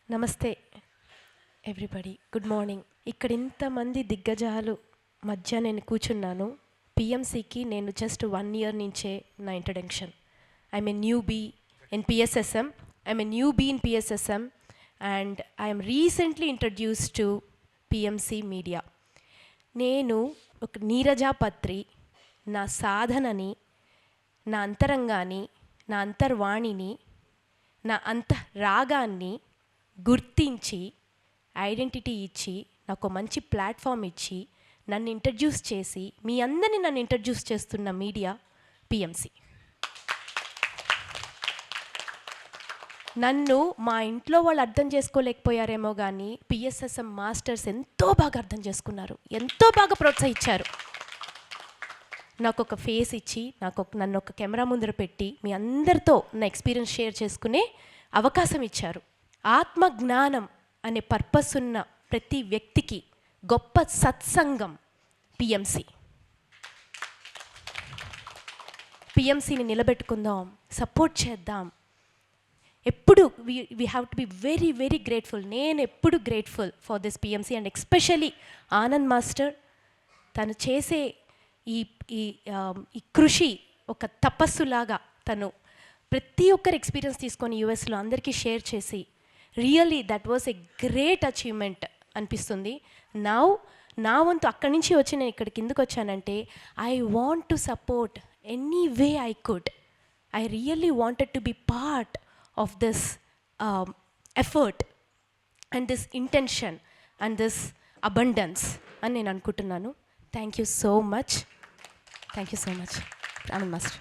నమస్తే everybody, good morning. ఇక్కడ ఇంతమంది దిగ్గజాలు మధ్య నేను కూర్చున్నాను. పిఎంసికి నేను జస్ట్ 1 year నుంచే నా introduction. I'm a newbie in PSSM. And I'm recently introduce to PMC media. నేను ఒక నీరజాపత్రి నా సాధనని, నా అంతరంగాన్ని, నా అంతర్వాణిని, నా రాగాన్ని గుర్తించి ఐడెంటిటీ ఇచ్చి నాకు మంచి ప్లాట్ఫామ్ ఇచ్చి నన్ను ఇంట్రడ్యూస్ చేసి మీ అందరినీ నన్ను ఇంట్రడ్యూస్ చేస్తున్న మీడియా పిఎంసి. నన్ను మా ఇంట్లో వాళ్ళు అర్థం చేసుకోలేకపోయారేమో కానీ పిఎస్ఎస్ఎం మాస్టర్స్ ఎంతో బాగా అర్థం చేసుకున్నారు, ఎంతో బాగా ప్రోత్సహించారు. నాకు ఒక ఫేస్ ఇచ్చి నన్ను ఒక కెమెరా ముందర పెట్టి మీ అందరితో నా ఎక్స్పీరియన్స్ షేర్ చేసుకునే అవకాశం ఇచ్చారు. ఆత్మజ్ఞానం అనే పర్పస్ ఉన్న ప్రతి వ్యక్తికి గొప్ప సత్సంగం పిఎంసి. పిఎంసిని నిలబెట్టుకుందాం, సపోర్ట్ చేద్దాం. ఎప్పుడు we have to be very very grateful. నేను ఎప్పుడు grateful for this PMC and especially Anand master. తను చేసే ఈ కృషి ఒక తపస్సులాగా తను ప్రతి ఒక్కరి ఎక్స్పీరియన్స్ తీసుకొని యూఎస్లో అందరికీ షేర్ చేసి really that was a great achievement అనిపిస్తుంది. నా వంతు అక్కడి నుంచి వచ్చి నేను ఇక్కడ కిందకు వచ్చానంటే I want to support any way I could. I really wanted to be part of this effort and this intention and this abundance అని నేను అనుకుంటున్నాను. Thank you so much. Anand master.